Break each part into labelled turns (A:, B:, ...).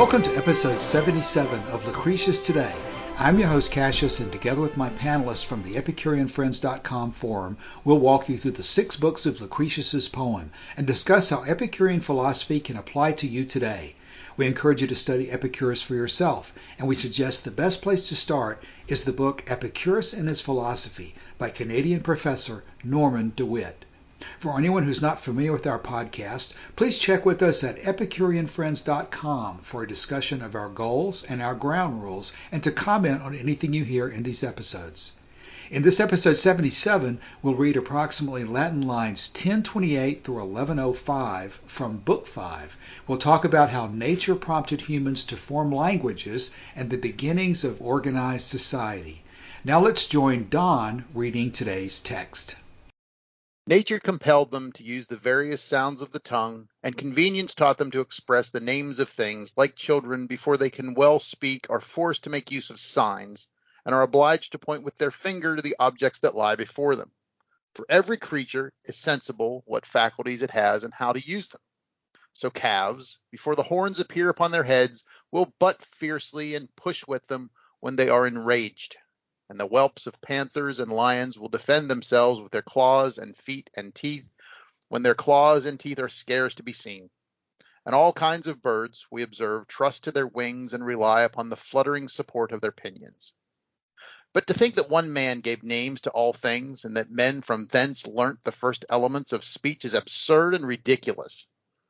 A: Welcome to episode 77 of Lucretius Today. I'm your host Cassius, and together with my panelists from the EpicureanFriends.com forum, we'll walk you through the 6 books of Lucretius's poem and discuss how Epicurean philosophy can apply to you today. We encourage you to study Epicurus for yourself, and we suggest the best place to start is the book Epicurus and His Philosophy by Canadian professor Norman DeWitt. For anyone who's not familiar with our podcast, please check with us at EpicureanFriends.com for a discussion of our goals and our ground rules and to comment on anything you hear in these episodes. In this episode 77, we'll read approximately Latin lines 1028 through 1105 from Book 5. We'll talk about how nature prompted humans to form languages and the beginnings of organized society. Now let's join Don reading today's text.
B: Nature compelled them to use the various sounds of the tongue, and convenience taught them to express the names of things, like children, before they can well speak, are forced to make use of signs, and are obliged to point with their finger to the objects that lie before them. For every creature is sensible what faculties it has and how to use them. So calves, before the horns appear upon their heads, will butt fiercely and push with them when they are enraged. And the whelps of panthers and lions will defend themselves with their claws and feet and teeth, when their claws and teeth are scarce to be seen. And all kinds of birds, we observe, trust to their wings and rely upon the fluttering support of their pinions. But to think that one man gave names to all things, and that men from thence learnt the first elements of speech, is absurd and ridiculous.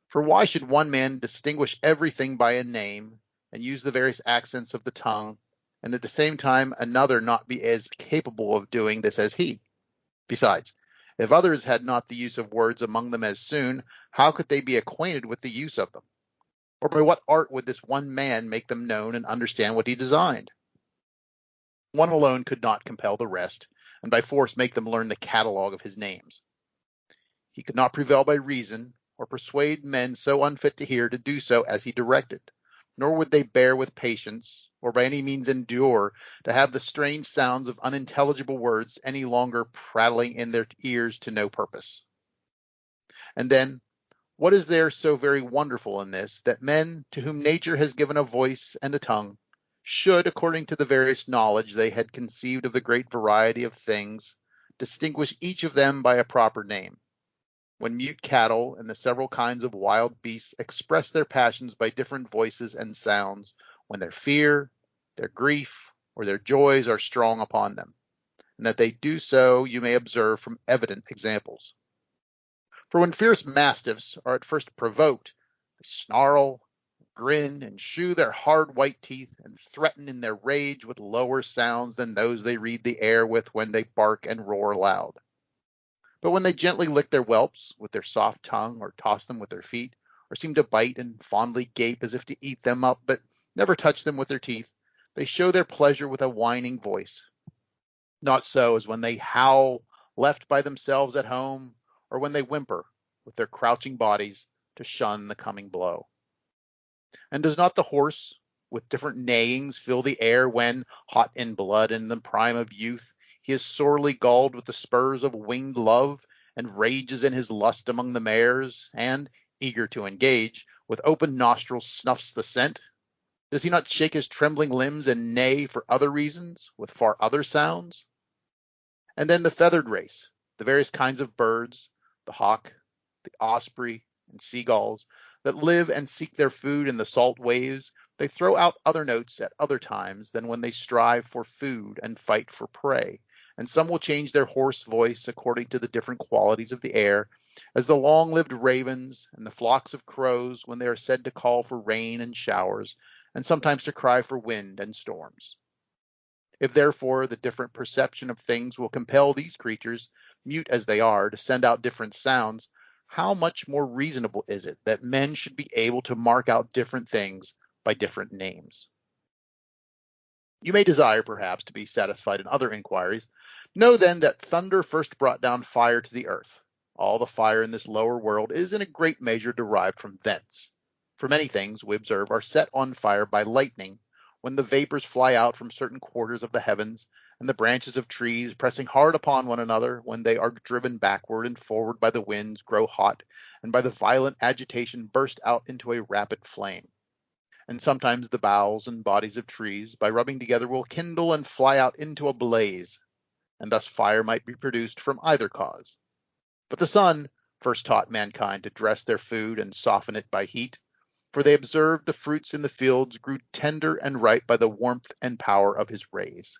B: For why should one man distinguish everything by a name, and use the various accents of the tongue, and at the same time another not be as capable of doing this as he? Besides, if others had not the use of words among them as soon, how could they be acquainted with the use of them? Or by what art would this one man make them known and understand what he designed? One alone could not compel the rest, and by force make them learn the catalogue of his names. He could not prevail by reason, or persuade men so unfit to hear to do so as he directed, nor would they bear with patience, or by any means endure, to have the strange sounds of unintelligible words any longer prattling in their ears to no purpose. And then, what is there so very wonderful in this, that men, to whom nature has given a voice and a tongue, should, according to the various knowledge they had conceived of the great variety of things, distinguish each of them by a proper name? When mute cattle and the several kinds of wild beasts express their passions by different voices and sounds, when their fear, their grief, or their joys are strong upon them, and that they do so you may observe from evident examples. For when fierce mastiffs are at first provoked, they snarl, grin, and shew their hard white teeth, and threaten in their rage with lower sounds than those they read the air with when they bark and roar loud. But when they gently lick their whelps with their soft tongue, or toss them with their feet, or seem to bite and fondly gape as if to eat them up, but never touch them with their teeth, they show their pleasure with a whining voice. Not so as when they howl, left by themselves at home, or when they whimper with their crouching bodies to shun the coming blow. And does not the horse, with different neighings, fill the air when, hot in blood and in the prime of youth, he is sorely galled with the spurs of winged love, and rages in his lust among the mares, and, eager to engage, with open nostrils snuffs the scent? Does he not shake his trembling limbs and neigh for other reasons, with far other sounds? And then the feathered race, the various kinds of birds, the hawk, the osprey, and seagulls, that live and seek their food in the salt waves, they throw out other notes at other times than when they strive for food and fight for prey. And some will change their hoarse voice according to the different qualities of the air, as the long-lived ravens and the flocks of crows when they are said to call for rain and showers, and sometimes to cry for wind and storms. If therefore the different perception of things will compel these creatures, mute as they are, to send out different sounds, how much more reasonable is it that men should be able to mark out different things by different names? You may desire, perhaps, to be satisfied in other inquiries. Know then that thunder first brought down fire to the earth. All the fire in this lower world is in a great measure derived from thence. For many things, we observe, are set on fire by lightning, when the vapors fly out from certain quarters of the heavens, and the branches of trees, pressing hard upon one another, when they are driven backward and forward by the winds, grow hot, and by the violent agitation burst out into a rapid flame. And sometimes the boughs and bodies of trees, by rubbing together, will kindle and fly out into a blaze, and thus fire might be produced from either cause. But the sun first taught mankind to dress their food and soften it by heat, for they observed the fruits in the fields grew tender and ripe by the warmth and power of his rays.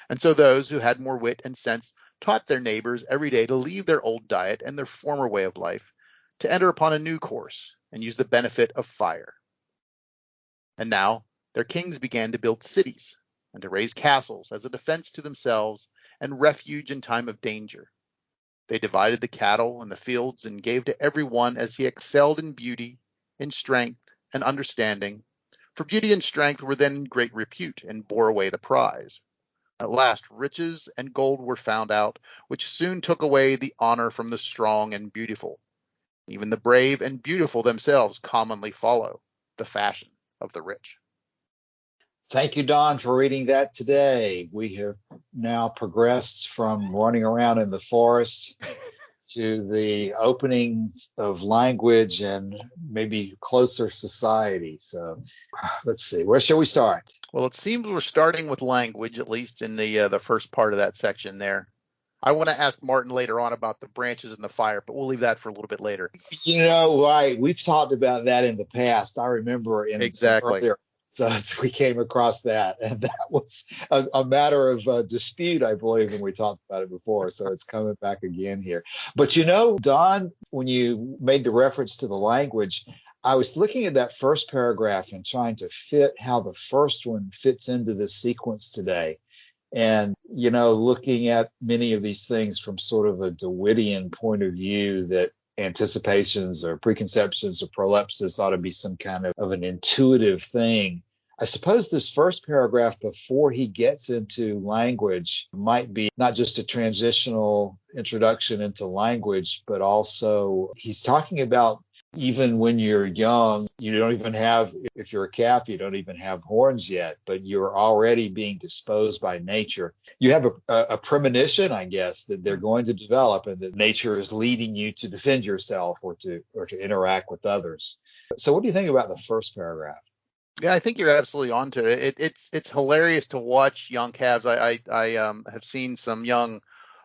B: And so those who had more wit and sense taught their neighbors every day to leave their old diet and their former way of life, to enter upon a new course and use the benefit of fire. And now their kings began to build cities and to raise castles as a defense to themselves and refuge in time of danger. They divided the cattle and the fields and gave to every one as he excelled in beauty, in strength, and understanding. For beauty and strength were then in great repute and bore away the prize. At last riches and gold were found out, which soon took away the honor from the strong and beautiful. Even the brave and beautiful themselves commonly follow the fashion of the rich.
C: Thank you, Don, for reading that today. We have now progressed from running around in the forest to the opening of language and maybe closer society. So let's see, where shall we start?
B: Well, it seems we're starting with language, at least in the first part of that section there. I want to ask Martin later on about the branches and the fire, but we'll leave that for a little bit later.
C: You know, right. We've talked about that in the past. I remember in
B: Exactly.
C: earlier episodes we came across that, and that was a matter of dispute, I believe, when we talked about it before. So it's coming back again here. But you know, Don, when you made the reference to the language, I was looking at that first paragraph and trying to fit how the first one fits into this sequence today. And, you know, looking at many of these things from sort of a DeWittian point of view, that anticipations or preconceptions or prolepsis ought to be some kind of an intuitive thing. I suppose this first paragraph before he gets into language might be not just a transitional introduction into language, but also he's talking about even when you're young, you don't even have, if you're a calf, you don't even have horns yet, but you're already being disposed by nature. You have a premonition, I guess, that they're going to develop and that nature is leading you to defend yourself or to interact with others. So what do you think about the first paragraph?
B: Yeah, I think you're absolutely onto it. It's hilarious to watch young calves. I have seen some young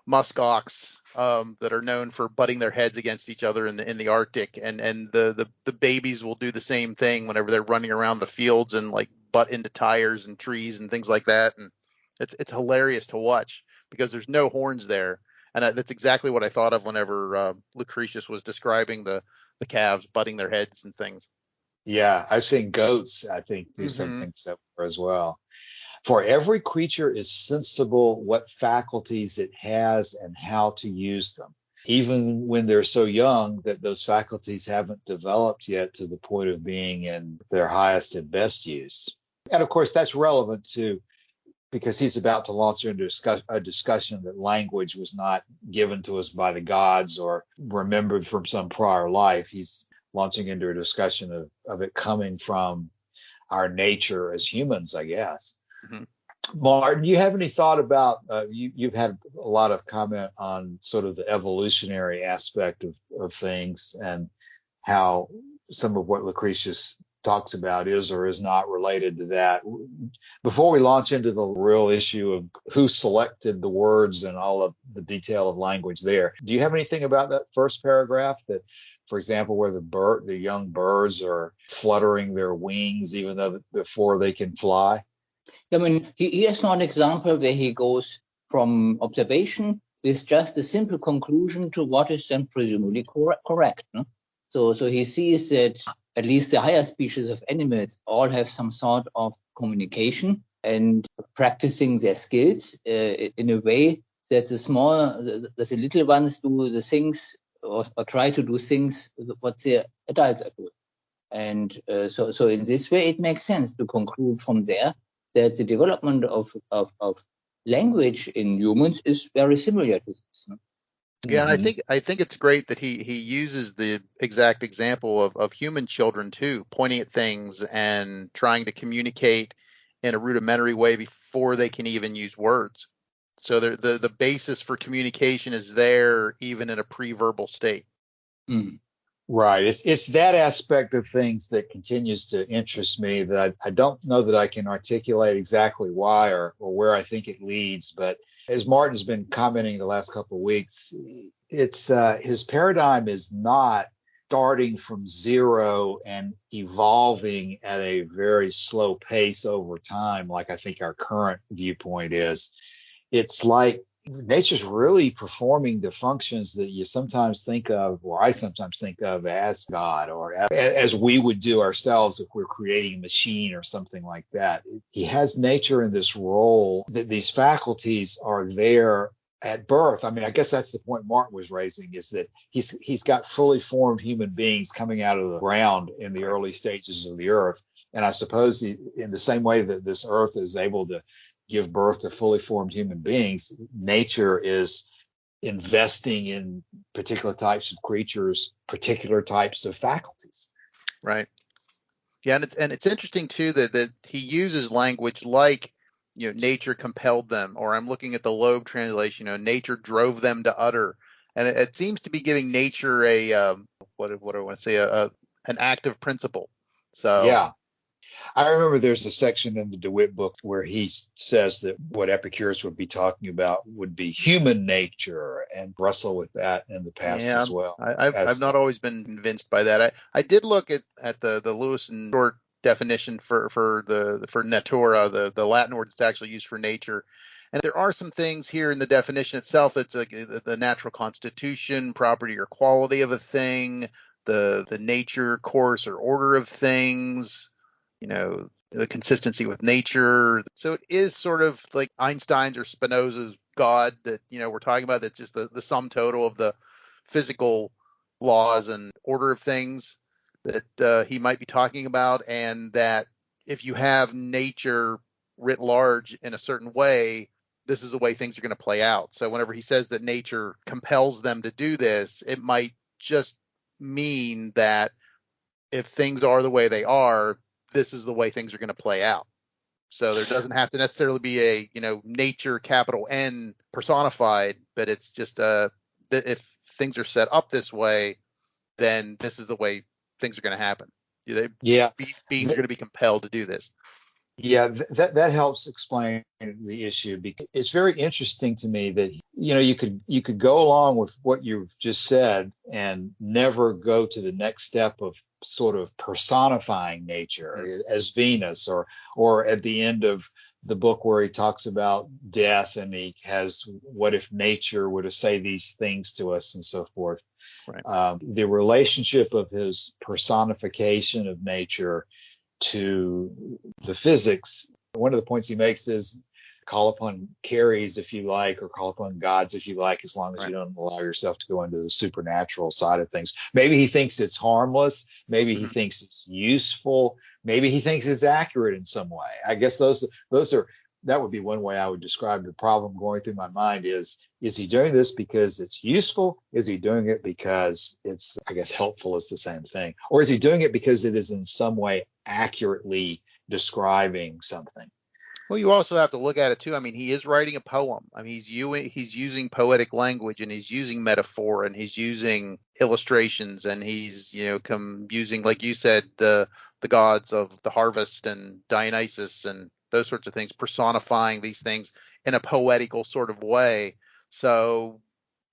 B: musk ox that are known for butting their heads against each other in the Arctic, and the babies will do the same thing whenever they're running around the fields and like butt into tires and trees and things like that. And it's hilarious to watch because there's no horns there, and that's exactly what I thought of whenever Lucretius was describing the calves butting their heads and things.
C: Yeah, I've seen goats, I think, do something similar as well. For every creature is sensible what faculties it has and how to use them, even when they're so young that those faculties haven't developed yet to the point of being in their highest and best use. And of course, that's relevant too, because he's about to launch into a discussion that language was not given to us by the gods or remembered from some prior life. He's launching into a discussion of it coming from our nature as humans, I guess.
B: Mm-hmm.
C: Martin, you have any thought about, you've had a lot of comment on sort of the evolutionary aspect of things and how some of what Lucretius talks about is or is not related to that. Before we launch into the real issue of who selected the words and all of the detail of language there, do you have anything about that first paragraph that, for example, where the young birds are fluttering their wings even though before they can fly?
D: I mean, he has an example where he goes from observation with just a simple conclusion to what is then presumably correct. No? So he sees that at least the higher species of animals all have some sort of communication and practicing their skills in a way that the little ones do the things or try to do things what the adults are doing. And so in this way, it makes sense to conclude from there that the development of language in humans is very similar to this. No?
B: Yeah, and I think it's great that he uses the exact example of human children too, pointing at things and trying to communicate in a rudimentary way before they can even use words. So the basis for communication is there even in a pre-verbal state.
D: Mm.
C: Right. It's that aspect of things that continues to interest me that I don't know that I can articulate exactly why or where I think it leads. But as Martin's been commenting the last couple of weeks, it's his paradigm is not starting from zero and evolving at a very slow pace over time, like I think our current viewpoint is. It's like nature's really performing the functions that you sometimes think of, or I sometimes think of as God, or as we would do ourselves if we're creating a machine or something like that. He has nature in this role that these faculties are there at birth. I mean, I guess that's the point Martin was raising, is that he's got fully formed human beings coming out of the ground in the early stages of the earth. And I suppose in the same way that this earth is able to give birth to fully formed human beings, nature is investing in particular types of creatures, particular types of faculties.
B: Right. Yeah, and it's interesting too that he uses language like, nature compelled them, or I'm looking at the Loeb translation, nature drove them to utter, and it seems to be giving nature a what do I want to say, an active principle. So
C: yeah. I remember there's a section in the DeWitt book where he says that what Epicurus would be talking about would be human nature, and wrestle with that in the past
B: yeah,
C: as well.
B: I've not always been convinced by that. I did look at the Lewis and Short definition for natura, the Latin word that's actually used for nature. And there are some things here in the definition itself that's the natural constitution, property or quality of a thing, the nature, course, or order of things, the consistency with nature. So it is sort of like Einstein's or Spinoza's God that, we're talking about, that's just the sum total of the physical laws and order of things that he might be talking about, and that if you have nature writ large in a certain way, this is the way things are going to play out. So whenever he says that nature compels them to do this, it might just mean that if things are the way they are, this is the way things are going to play out. So there doesn't have to necessarily be a, nature, capital N, personified, but it's just that if things are set up this way, then this is the way things are going to happen. Beings are going to be compelled to do this.
C: Yeah, that helps explain the issue, because it's very interesting to me that you could go along with what you've just said and never go to the next step of sort of personifying nature as Venus, or at the end of the book where he talks about death and he has, what if nature were to say these things to us and so forth.
B: Right.
C: The relationship of his personification of nature to the physics. One of the points he makes is call upon Carries if you like, or call upon gods if you like, as long as you don't allow yourself to go into the supernatural side of things. Maybe he thinks it's harmless. Maybe he thinks it's useful. Maybe he thinks it's accurate in some way. I guess that would be one way I would describe the problem going through my mind is he doing this because it's useful? Is he doing it because it's, I guess, helpful is the same thing? Or is he doing it because it is in some way accurately describing something?
B: Well, you also have to look at it too. I mean, he is writing a poem. I mean, he's using poetic language, and he's using metaphor, and he's using illustrations, and he's using, like you said, the gods of the harvest and Dionysus and those sorts of things, personifying these things in a poetical sort of way. So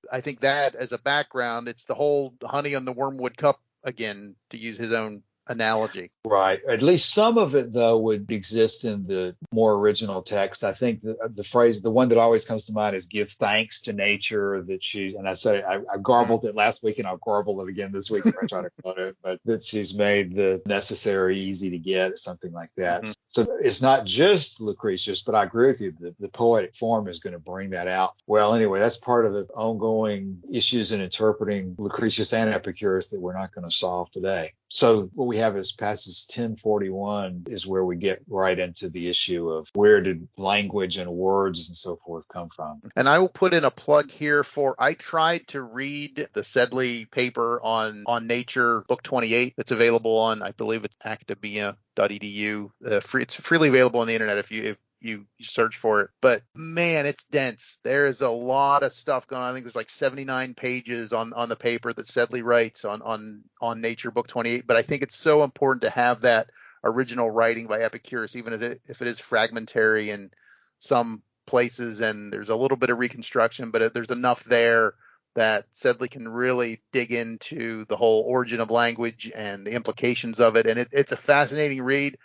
B: I think that as a background, it's the whole honey on the wormwood cup again, to use his own analogy.
C: Right. At least some of it, though, would exist in the more original text. I think the phrase, the one that always comes to mind is give thanks to nature that she, and I said, I garbled it last week and I'll garble it again this week if I try to quote it, but that she's made the necessary easy to get, something like that. Mm-hmm. So it's not just Lucretius, but I agree with you. The poetic form is going to bring that out. Well, anyway, that's part of the ongoing issues in interpreting Lucretius and Epicurus that we're not going to solve today. So what we have is passage 1041 is where we get right into the issue of where did language and words and so forth come from.
B: And I will put in a plug here I tried to read the Sedley paper on nature, book 28. It's available on, I believe it's academia.edu. It's freely available on the internet if you search for it. But man, it's dense. There is a lot of stuff going on. I think there's like 79 pages on the paper that Sedley writes on Nature, Book 28. But I think it's so important to have that original writing by Epicurus, even if it is fragmentary in some places, and there's a little bit of reconstruction, but there's enough there that Sedley can really dig into the whole origin of language and the implications of it. And it's a fascinating read.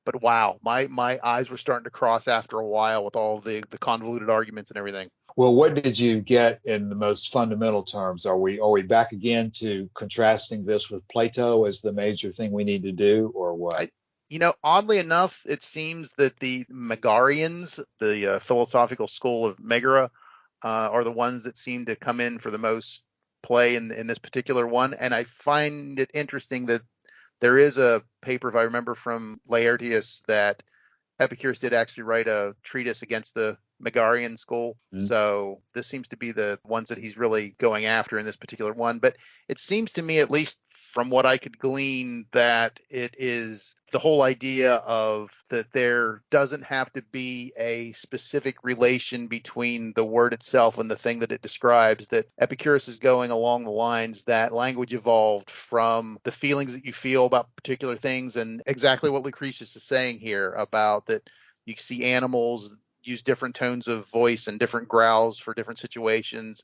B: But wow, my eyes were starting to cross after a while with all the convoluted arguments and everything.
C: Well, what did you get in the most fundamental terms? Are we back again to contrasting this with Plato as the major thing we need to do, or what?
B: Oddly enough, it seems that the Megarians, the philosophical school of Megara, are the ones that seem to come in for the most play in this particular one. And I find it interesting that there is a paper, if I remember, from Laertius, that Epicurus did actually write a treatise against the Megarian school. So this seems to be the ones that he's really going after in this particular one. But it seems to me, at least from what I could glean, that it is the whole idea of that there doesn't have to be a specific relation between the word itself and the thing that it describes, that Epicurus is going along the lines that language evolved from the feelings that you feel about particular things, and exactly what Lucretius is saying here about that you see animals use different tones of voice and different growls for different situations.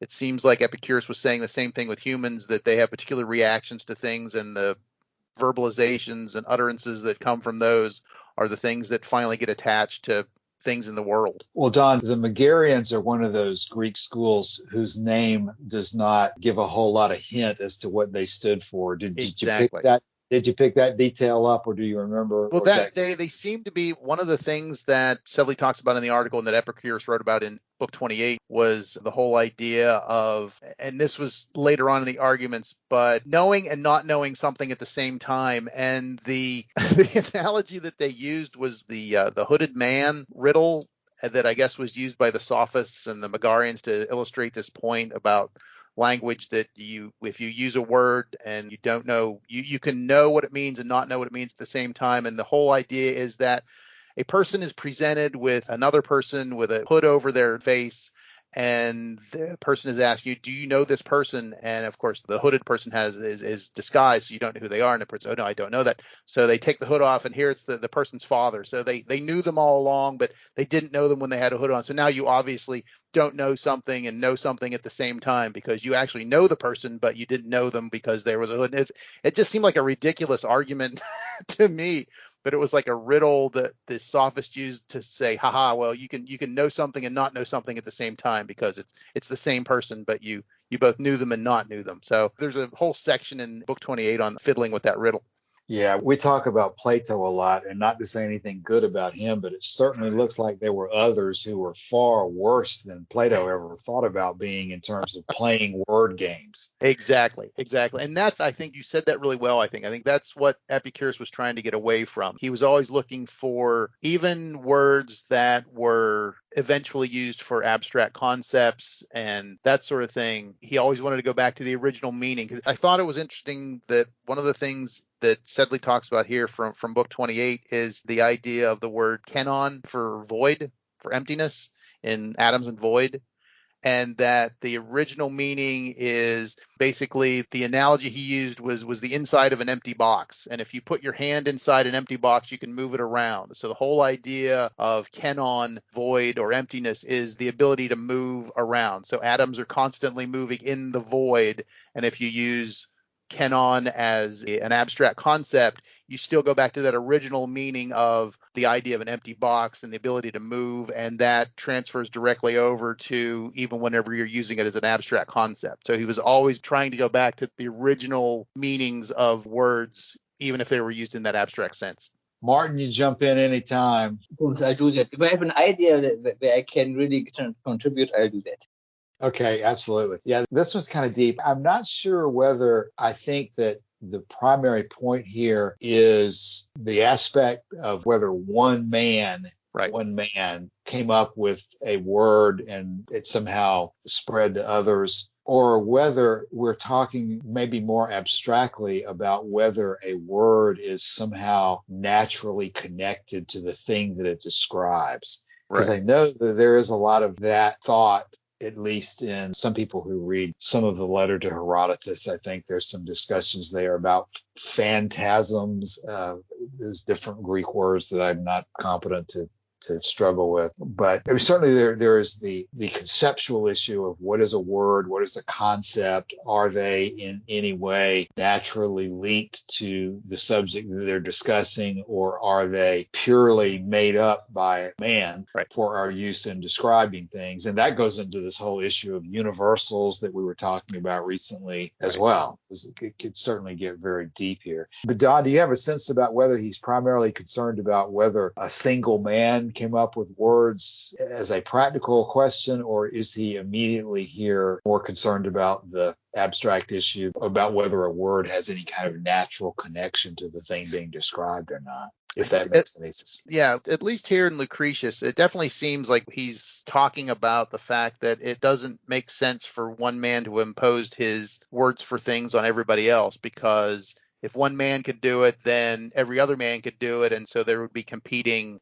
B: It seems like Epicurus was saying the same thing with humans, that they have particular reactions to things, and the verbalizations and utterances that come from those are the things that finally get attached to things in the world.
C: Well, Don, the Megarians are one of those Greek schools whose name does not give a whole lot of hint as to what they stood for. Did you pick that? Did you pick that detail up, or do you remember?
B: Well, they seem to be one of the things that Sedley talks about in the article and that Epicurus wrote about in Book 28 was the whole idea of, and this was later on in the arguments, but knowing and not knowing something at the same time. And the analogy that they used was the hooded man riddle that I guess was used by the Sophists and the Megarians to illustrate this point about language, that if you use a word and you don't know, you can know what it means and not know what it means at the same time. And the whole idea is that a person is presented with another person with a hood over their face, and the person is asking you, do you know this person? And of course, the hooded person is disguised, so you don't know who they are. And the person, oh no, I don't know that. So they take the hood off, and here it's the person's father. So they knew them all along, but they didn't know them when they had a hood on. So now you obviously don't know something and know something at the same time, because you actually know the person, but you didn't know them because there was a hood. It just seemed like a ridiculous argument to me. But it was like a riddle that the sophist used to say, haha, well, you can know something and not know something at the same time, because it's the same person, but you both knew them and not knew them. So there's a whole section in Book 28 on fiddling with that riddle.
C: Yeah, we talk about Plato a lot, and not to say anything good about him, but it certainly looks like there were others who were far worse than Plato ever thought about being in terms of playing word games.
B: Exactly. And that's, I think you said that really well. I think that's what Epicurus was trying to get away from. He was always looking for even words that were eventually used for abstract concepts and that sort of thing. He always wanted to go back to the original meaning. I thought it was interesting that one of the things that Sedley talks about here from Book 28 is the idea of the word kenon for void, for emptiness in atoms and void. And that the original meaning is basically, the analogy he used was the inside of an empty box. And if you put your hand inside an empty box, you can move it around. So the whole idea of kenon, void, or emptiness is the ability to move around. So atoms are constantly moving in the void. And if you use kenon as an abstract concept, you still go back to that original meaning of the idea of an empty box and the ability to move, and that transfers directly over to even whenever you're using it as an abstract concept. So he was always trying to go back to the original meanings of words, even if they were used in that abstract sense.
C: Martin, you jump in anytime.
D: Of course, I do that. If I have an idea where I can really contribute, I'll do that.
C: Okay, absolutely. Yeah, this one's kind of deep. I'm not sure whether I think that the primary point here is the aspect of whether one man
B: Right.
C: one man came up with a word and it somehow spread to others, or whether we're talking maybe more abstractly about whether a word is somehow naturally connected to the thing that it describes. Because
B: Right.
C: I know that there is a lot of that thought, at least in some people who read some of the letter to Herodotus. I think there's some discussions there about phantasms. There's different Greek words that I'm not competent to struggle with. But certainly there is the conceptual issue of what is a word, what is a concept, are they in any way naturally linked to the subject that they're discussing, or are they purely made up by man
B: Right.
C: for our use in describing things? And that goes into this whole issue of universals that we were talking about recently as well. It could certainly get very deep here. But Don, do you have a sense about whether he's primarily concerned about whether a single man came up with words as a practical question, or is he immediately here more concerned about the abstract issue about whether a word has any kind of natural connection to the thing being described or not? If that makes any sense.
B: Yeah, at least here in Lucretius, it definitely seems like he's talking about the fact that it doesn't make sense for one man to impose his words for things on everybody else, because if one man could do it, then every other man could do it. And so there would be competing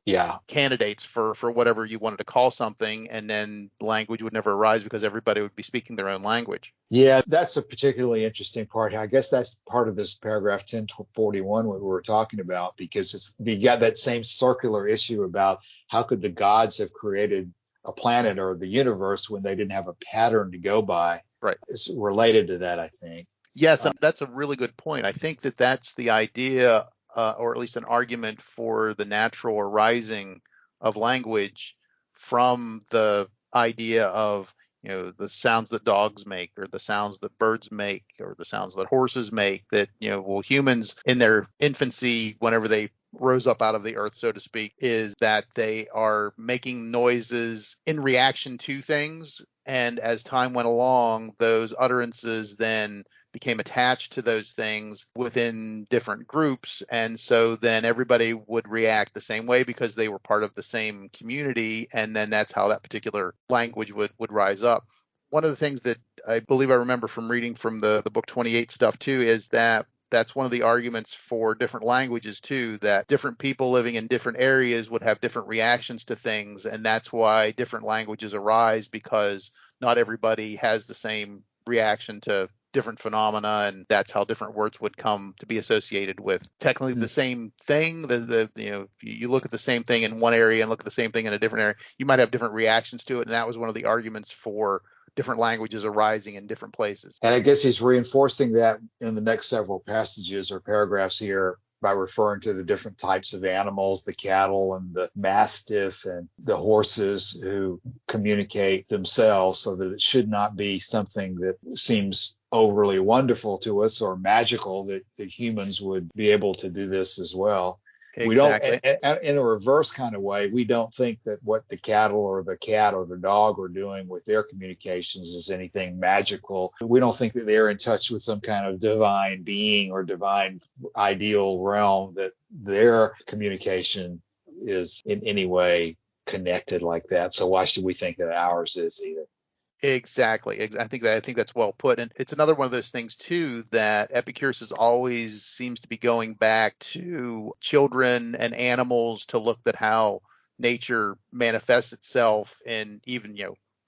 B: candidates for whatever you wanted to call something. And then language would never arise because everybody would be speaking their own language.
C: Yeah, that's a particularly interesting part. I guess that's part of this paragraph 1041 what we were talking about, because you got that same circular issue about how could the gods have created a planet or the universe when they didn't have a pattern to go by.
B: Right.
C: It's related to that, I think.
B: Yes, that's a really good point. I think that that's the idea, or at least an argument for the natural arising of language from the idea of, the sounds that dogs make, or the sounds that birds make, or the sounds that horses make, that, humans in their infancy, whenever they rose up out of the earth, so to speak, is that they are making noises in reaction to things. And as time went along, those utterances then became attached to those things within different groups. And so then everybody would react the same way because they were part of the same community. And then that's how that particular language would rise up. One of the things that I believe I remember from reading from the book 28 stuff too, is that that's one of the arguments for different languages too, that different people living in different areas would have different reactions to things. And that's why different languages arise, because not everybody has the same reaction to different phenomena, and that's how different words would come to be associated with technically the same thing. If you look at the same thing in one area and look at the same thing in a different area, you might have different reactions to it. And that was one of the arguments for different languages arising in different places.
C: And I guess he's reinforcing that in the next several passages or paragraphs here by referring to the different types of animals, the cattle and the mastiff and the horses who communicate themselves, so that it should not be something that seems overly wonderful to us or magical that humans would be able to do this as well.
B: Exactly.
C: We don't, in a reverse kind of way, we don't think that what the cattle or the cat or the dog are doing with their communications is anything magical. We don't think that they're in touch with some kind of divine being or divine ideal realm, that their communication is in any way connected like that. So why should we think that ours is either?
B: Exactly. I think that's well put. And it's another one of those things too, that Epicurus always seems to be going back to children and animals to look at how nature manifests itself in even,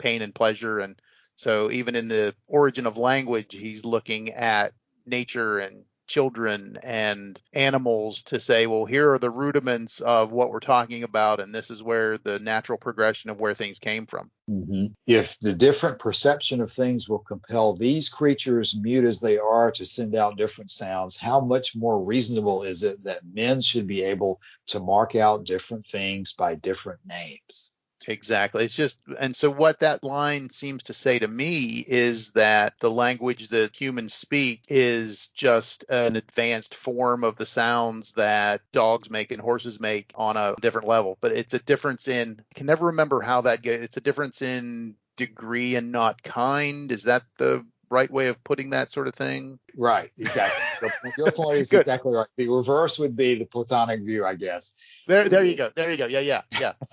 B: pain and pleasure. And so even in the origin of language, he's looking at nature and children and animals to say, well, here are the rudiments of what we're talking about, and this is where the natural progression of where things came from.
C: Mm-hmm. If the different perception of things will compel these creatures, mute as they are, to send out different sounds, how much more reasonable is it that men should be able to mark out different things by different names?
B: Exactly. It's just, and so what that line seems to say to me is that the language that humans speak is just an advanced form of the sounds that dogs make and horses make on a different level. But it's a difference in, I can never remember how that goes. It's a difference in degree and not kind. Is that the right way of putting that sort of thing?
C: Right, exactly. Your point is
B: Good.
C: exactly right. The reverse would be the Platonic view, I guess.
B: There you go. There you go. Yeah.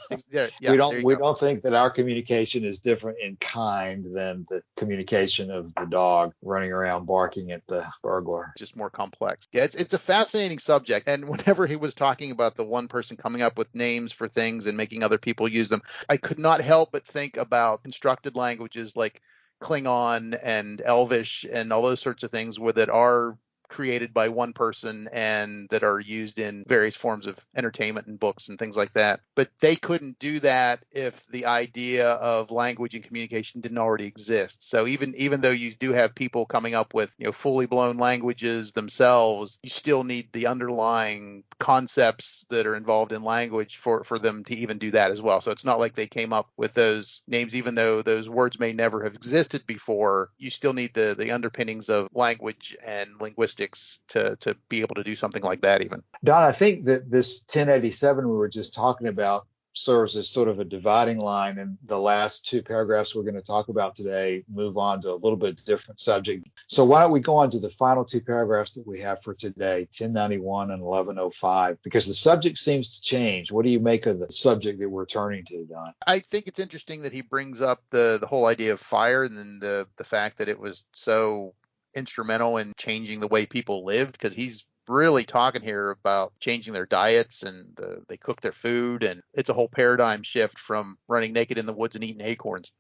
C: We
B: There you go.
C: don't think that our communication is different in kind than the communication of the dog running around barking at the burglar.
B: Just more complex. Yeah, it's a fascinating subject. And whenever he was talking about the one person coming up with names for things and making other people use them, I could not help but think about constructed languages like Klingon and Elvish and all those sorts of things that are created by one person and that are used in various forms of entertainment and books and things like that. But they couldn't do that if the idea of language and communication didn't already exist. So even though you do have people coming up with, fully blown languages themselves, you still need the underlying concepts that are involved in language for them to even do that as well. So it's not like they came up with those names, even though those words may never have existed before. You still need the underpinnings of language and linguistics to be able to do something like that even.
C: Don, I think that this 1087 we were just talking about serves as sort of a dividing line, and the last two paragraphs we're going to talk about today move on to a little bit different subject. So why don't we go on to the final two paragraphs that we have for today, 1091 and 1105, because the subject seems to change. What do you make of the subject that we're turning to, Don?
B: I think it's interesting that he brings up the whole idea of fire and then the fact that it was so instrumental in changing the way people lived, because he's really talking here about changing their diets and they cook their food, and it's a whole paradigm shift from running naked in the woods and eating acorns.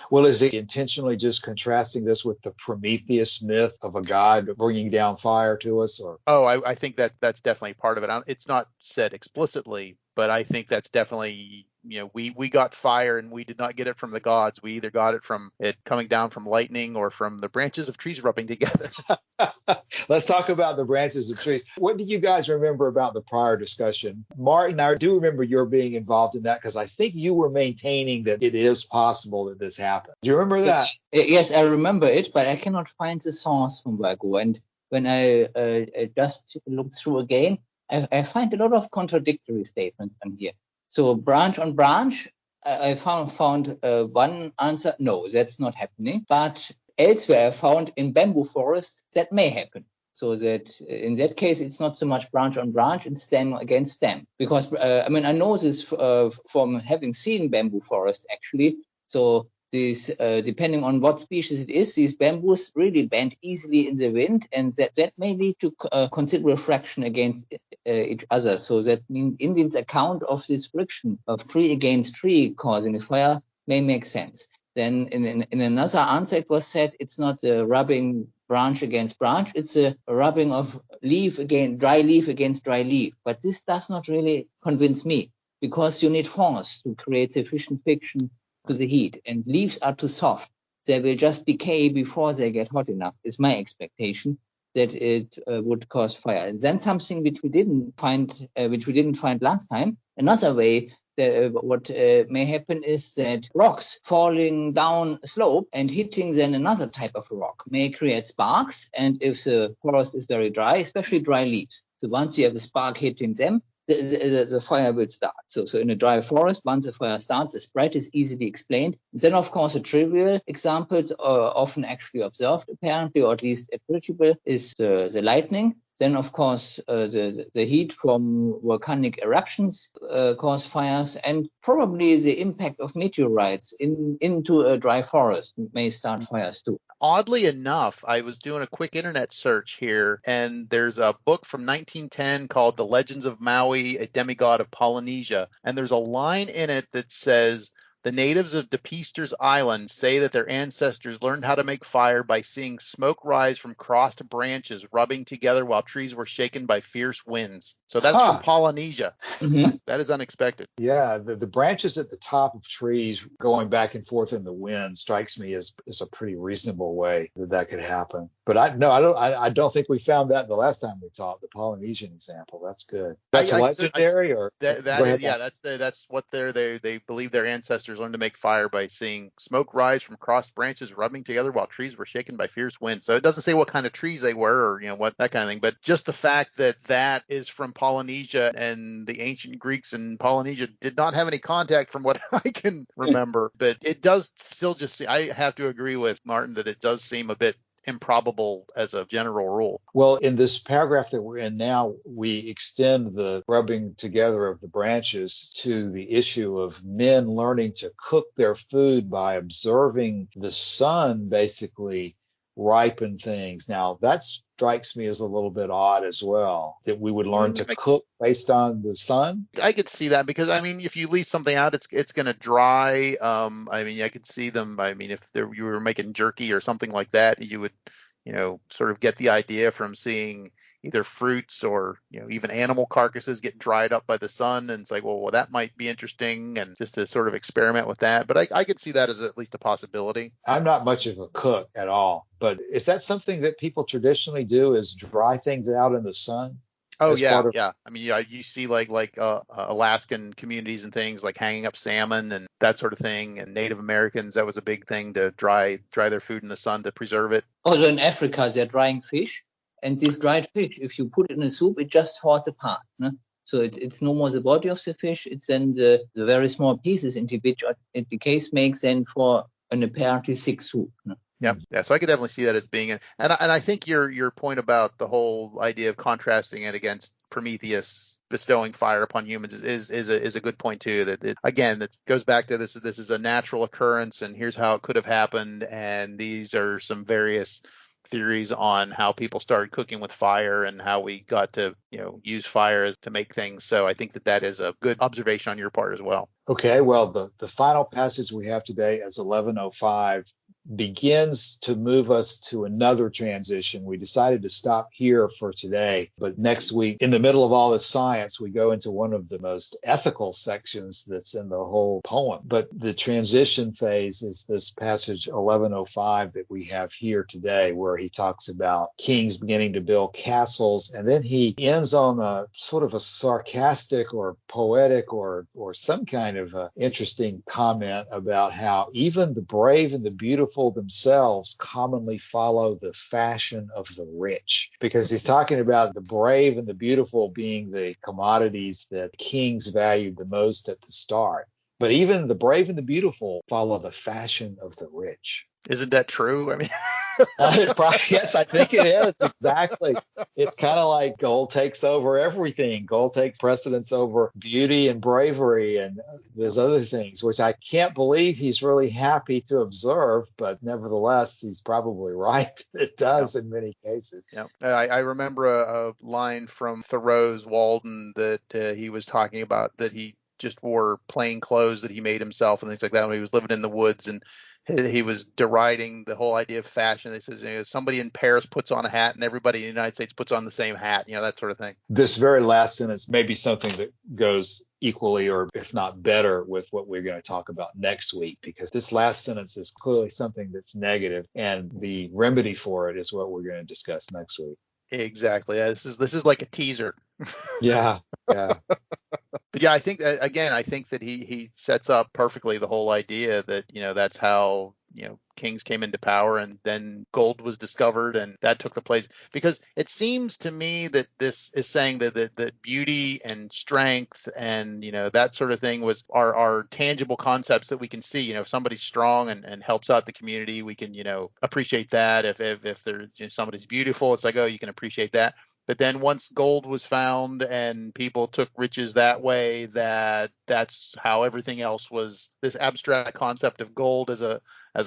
C: Well, is he intentionally just contrasting this with the Prometheus myth of a god bringing down fire to us? Or
B: I think that's definitely part of it. It's not said explicitly, but I think that's definitely, we got fire and we did not get it from the gods. We either got it from it coming down from lightning or from the branches of trees rubbing together.
C: Let's talk about the branches of trees. What do you guys remember about the prior discussion? Martin, I do remember your being involved in that because I think you were maintaining that it is possible that this happened. Do you remember that?
D: Yes, I remember it, but I cannot find the source from where I go. And when I just looked through again, I find a lot of contradictory statements in here. So branch on branch, I found one answer, no, that's not happening. But elsewhere, I found in bamboo forests that may happen. So that in that case, it's not so much branch on branch, it's stem against stem. Because, I know this from having seen bamboo forests, actually. So this, depending on what species it is, these bamboos really bend easily in the wind, and that may lead to considerable friction against each other. So that means Indians' account of this friction of tree against tree causing a fire may make sense. Then in another answer, it was said it's not a rubbing branch against branch, it's a rubbing of dry leaf against dry leaf. But this does not really convince me, because you need force to create sufficient friction to the heat, and leaves are too soft. They will just decay before they get hot enough, is my expectation, that it would cause fire. And then something which we didn't find last time, another way what may happen is that rocks falling down a slope and hitting then another type of rock may create sparks. And if the forest is very dry, especially dry leaves, so once you have a spark hitting them, the fire will start. So in a dry forest, once the fire starts, the spread is easily explained. Then, of course, the trivial examples are often actually observed, apparently, or at least appreciable, is the lightning. Then, of course, the heat from volcanic eruptions cause fires, and probably the impact of meteorites into a dry forest may start fires too.
B: Oddly enough, I was doing a quick internet search here, and there's a book from 1910 called The Legends of Maui, a Demigod of Polynesia. And there's a line in it that says, the natives of De Peesters Island say that their ancestors learned how to make fire by seeing smoke rise from crossed branches rubbing together while trees were shaken by fierce winds. So that's from Polynesia.
D: Mm-hmm.
B: That is unexpected.
C: Yeah, the branches at the top of trees going back and forth in the wind strikes me as a pretty reasonable way that could happen. But I don't think we found that the last time we talked, the Polynesian example. That's good. That's legendary, or
B: that
C: go
B: is,
C: ahead.
B: yeah, that's what they believe their ancestors learned to make fire by seeing smoke rise from crossed branches rubbing together while trees were shaken by fierce winds. So it doesn't say what kind of trees they were, or what, that kind of thing, but just the fact that that is from Polynesia, and the ancient Greeks in Polynesia did not have any contact from what I can remember. But it does still just I have to agree with Martin that it does seem a bit improbable as a general rule.
C: Well, in this paragraph that we're in now, we extend the rubbing together of the branches to the issue of men learning to cook their food by observing the sun basically ripen things. Now, that strikes me as a little bit odd as well, that we would learn to cook based on the sun.
B: I could see that, because if you leave something out, it's going to dry. I could see them. If you were making jerky or something like that, you would sort of get the idea from seeing either fruits or even animal carcasses get dried up by the sun, and it's like, well, that might be interesting, and just to sort of experiment with that. But I could see that as at least a possibility.
C: I'm not much of a cook at all, but is that something that people traditionally do, is dry things out in the sun?
B: Oh yeah, yeah. You see like Alaskan communities and things like hanging up salmon and that sort of thing, and Native Americans, that was a big thing, to dry their food in the sun to preserve it.
D: Also in Africa, they're drying fish, and this dried fish, if you put it in a soup, it just falls apart. No? So it's no more the body of the fish; it's then the very small pieces into which it decays makes then for an apparently thick soup. No?
B: Yeah. So I could definitely see that as being, and I think your point about the whole idea of contrasting it against Prometheus bestowing fire upon humans is a good point too. That goes back to this is a natural occurrence, and here's how it could have happened, and these are some various theories on how people started cooking with fire and how we got to use fire to make things. So I think that is a good observation on your part as well.
C: Okay, well, the final passage we have today is 1105, begins to move us to another transition. We decided to stop here for today, but next week, in the middle of all this science, we go into one of the most ethical sections that's in the whole poem. But the transition phase is this passage 1105 that we have here today, where he talks about kings beginning to build castles, and then he ends on a sort of a sarcastic or poetic or some kind of interesting comment about how even the brave and the beautiful themselves commonly follow the fashion of the rich, because he's talking about the brave and the beautiful being the commodities that kings valued the most at the start. But even the brave and the beautiful follow the fashion of the rich.
B: Isn't that true?
C: Yes, I think it is. Exactly. It's kind of like gold takes over everything. Gold takes precedence over beauty and bravery and there's other things, which I can't believe he's really happy to observe, but nevertheless, he's probably right. It does in many cases.
B: Yeah. I remember a line from Thoreau's Walden that he was talking about, that he just wore plain clothes that he made himself and things like that when he was living in the woods, and he was deriding the whole idea of fashion. He says, somebody in Paris puts on a hat and everybody in the United States puts on the same hat, that sort of thing.
C: This very last sentence may be something that goes equally, or if not better, with what we're going to talk about next week, because this last sentence is clearly something that's negative, and the remedy for it is what we're going to discuss next week.
B: Exactly. This is like a teaser.
C: Yeah.
B: But yeah, I think that he sets up perfectly the whole idea that, that's how, kings came into power, and then gold was discovered and that took the place, because it seems to me that this is saying that beauty and strength and, that sort of thing are tangible concepts that we can see. If somebody's strong and helps out the community, we can, appreciate that. If there's somebody's beautiful, it's like, oh, you can appreciate that. But then once gold was found and people took riches that way, that's how everything else was. This abstract concept of gold as a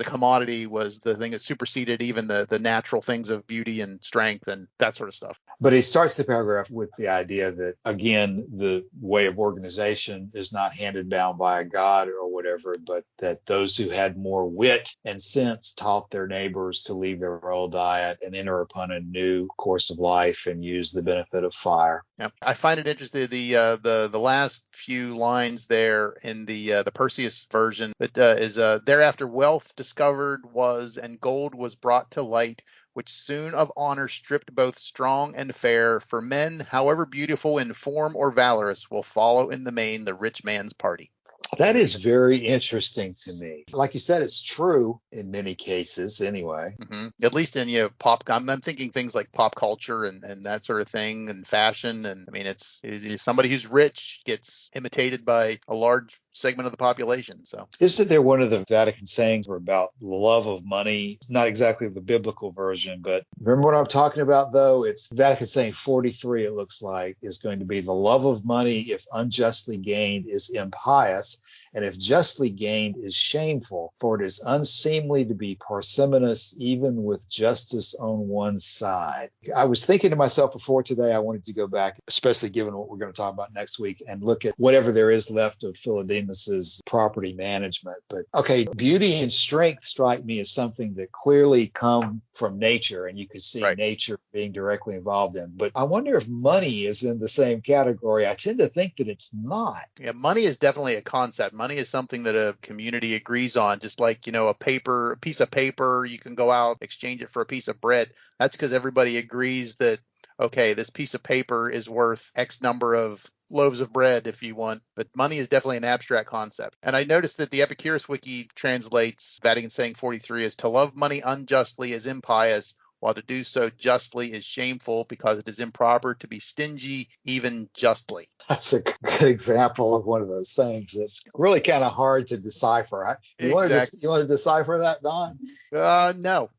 B: commodity was the thing that superseded even the natural things of beauty and strength and that sort of stuff.
C: But he starts the paragraph with the idea that, again, the way of organization is not handed down by a god or whatever, but that those who had more wit and sense taught their neighbors to leave their old diet and enter upon a new course of life and use the benefit of fire.
B: Yeah, I find it interesting, the last few lines there in the Perseus version, that is thereafter wealth discovered was, and gold was brought to light, which soon of honor stripped both strong and fair. For men, however beautiful in form or valorous, will follow in the main the rich man's party.
C: That is very interesting to me. Like you said, it's true in many cases anyway.
B: At least in pop. I'm thinking things like pop culture and that sort of thing, and fashion. And I mean, it's somebody who's rich gets imitated by a large segment of the population. So
C: isn't there one of the Vatican sayings about the love of money? It's not exactly the biblical version, but remember what I'm talking about, though? It's Vatican saying 43, it looks like, is going to be the love of money, if unjustly gained, is impious, and if justly gained, is shameful. For it is unseemly to be parsimonious, even with justice on one's side. I was thinking to myself before today, I wanted to go back, especially given what we're going to talk about next week, and look at whatever there is left of Philodemus's property management. But okay, beauty and strength strike me as something that clearly come from nature, and you could see nature being directly involved in. But I wonder if money is in the same category. I tend to think that it's not.
B: Yeah, money is definitely a concept. Money is something that a community agrees on, just like, a piece of paper, you can go out, exchange it for a piece of bread. That's because everybody agrees that, okay, this piece of paper is worth X number of loaves of bread if you want. But money is definitely an abstract concept. And I noticed that the Epicurus Wiki translates Vatican saying 43 as to love money unjustly is impious, while to do so justly is shameful, because it is improper to be stingy even justly.
C: That's a good example of one of those sayings that's really kind of hard to decipher. You want to decipher that, Don?
B: No.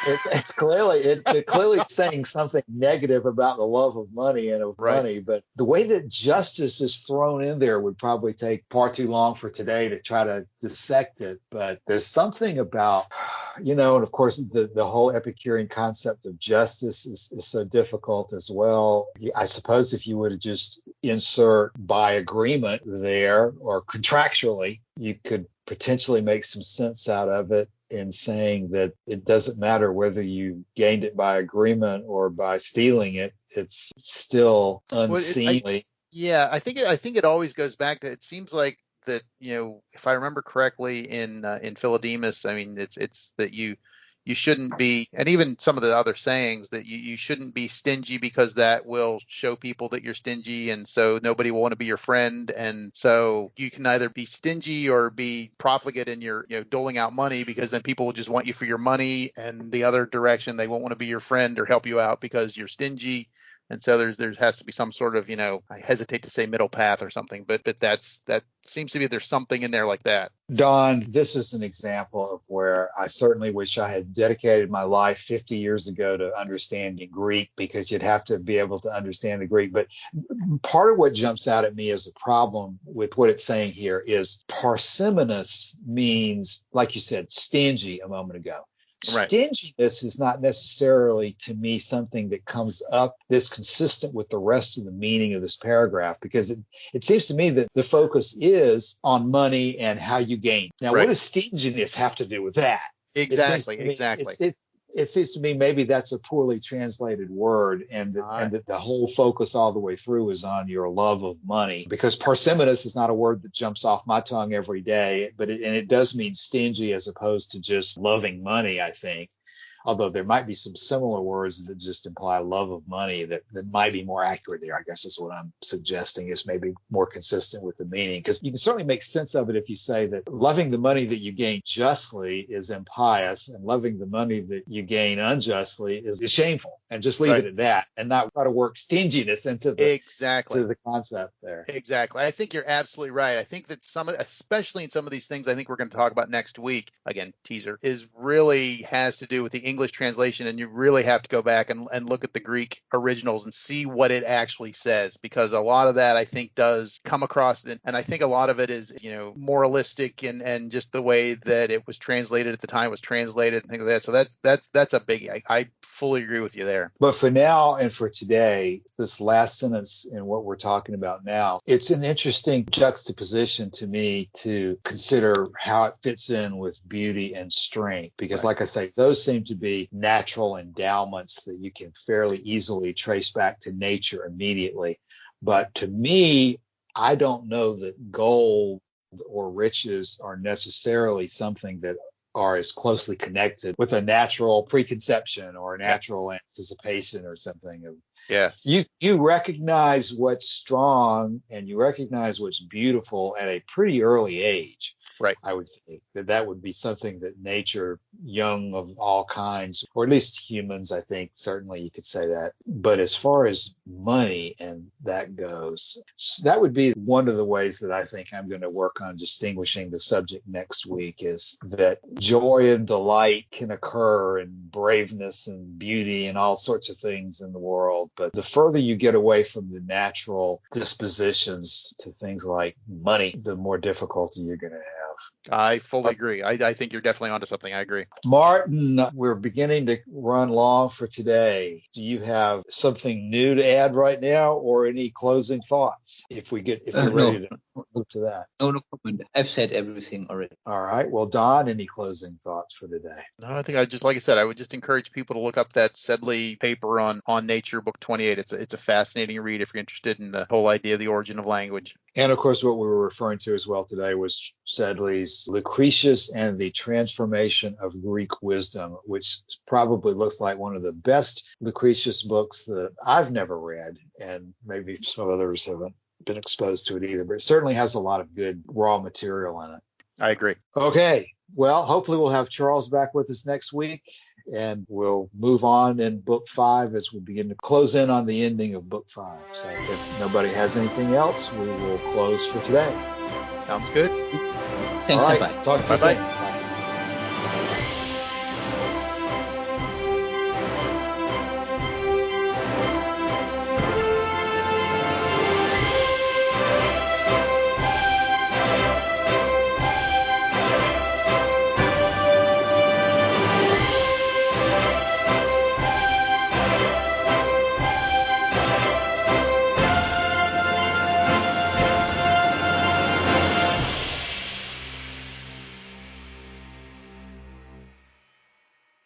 C: It's clearly saying something negative about the love of money and of money, but the way that justice is thrown in there would probably take far too long for today to try to dissect it. But there's something about, and of course the whole Epicurean concept of justice is so difficult as well. I suppose if you would have just insert by agreement there or contractually, you could potentially make some sense out of it in saying that it doesn't matter whether you gained it by agreement or by stealing it, it's still unseemly.
B: I think it always goes back to, it seems like that, if I remember correctly in Philodemus, I mean, it's that you shouldn't be, and even some of the other sayings, that you shouldn't be stingy, because that will show people that you're stingy, and so nobody will want to be your friend. And so you can either be stingy or be profligate in your doling out money, because then people will just want you for your money, and the other direction, they won't want to be your friend or help you out because you're stingy. And so there has to be some sort of, I hesitate to say middle path or something, but that seems to be, there's something in there like that.
C: Don, this is an example of where I certainly wish I had dedicated my life 50 years ago to understanding Greek, because you'd have to be able to understand the Greek. But part of what jumps out at me as a problem with what it's saying here is parsimonious means, like you said, stingy a moment ago. Stinginess is not necessarily, to me, something that comes up that's consistent with the rest of the meaning of this paragraph, because it seems to me that the focus is on money and how you gain. Now, what does stinginess have to do with that?
B: Exactly.
C: It seems to me maybe that's a poorly translated word, and that the whole focus all the way through is on your love of money, because parsimonious is not a word that jumps off my tongue every day, but it does mean stingy as opposed to just loving money, I think. Although there might be some similar words that just imply love of money that might be more accurate there. I guess is what I'm suggesting, is maybe more consistent with the meaning. Because you can certainly make sense of it if you say that loving the money that you gain justly is impious, and loving the money that you gain unjustly is shameful, and just leave it at that, and not try to work stinginess into the concept there.
B: Exactly. I think you're absolutely right. I think that especially in some of these things I think we're going to talk about next week, again, teaser, really has to do with the English translation, and you really have to go back and look at the Greek originals and see what it actually says, because a lot of that I think does come across, and I think a lot of it is moralistic and just the way that it was translated at the time was translated and things like that. So that's a biggie. I fully agree with you there.
C: But for now and for today, this last sentence in what we're talking about now, it's an interesting juxtaposition to me to consider how it fits in with beauty and strength, because like I say, those seem to be natural endowments that you can fairly easily trace back to nature immediately. But to me, I don't know that gold or riches are necessarily something that are as closely connected with a natural preconception or a natural anticipation or something of.
B: Yes.
C: You recognize what's strong and you recognize what's beautiful at a pretty early age.
B: Right.
C: I would think that would be something that nature, young of all kinds, or at least humans, I think, certainly you could say that. But as far as money and that goes, that would be one of the ways that I think I'm going to work on distinguishing the subject next week, is that joy and delight can occur and braveness and beauty and all sorts of things in the world. But the further you get away from the natural dispositions to things like money, the more difficulty you're going to have.
B: I fully agree. I think you're definitely onto something. I agree.
C: Martin, we're beginning to run long for today. Do you have something new to add right now, or any closing thoughts? If you're ready to move to that.
D: No comment. I've said everything already.
C: All right. Well, Don, any closing thoughts for today?
B: No, I think like I said, I would just encourage people to look up that Sedley paper on Nature, book 28. It's a fascinating read if you're interested in the whole idea of the origin of language.
C: And of course, what we were referring to as well today was Sedley's Lucretius and the Transformation of Greek Wisdom, which probably looks like one of the best Lucretius books that I've never read, and maybe some others haven't been exposed to it either, but it certainly has a lot of good raw material in it.
B: I agree.
C: Okay. Well, hopefully we'll have Charles back with us next week, and we'll move on in book 5 as we begin to close in on the ending of book 5. So if nobody has anything else, we will close for today.
B: Sounds good.
D: Thanks,
C: All right.
D: bye.
C: Talk to you soon.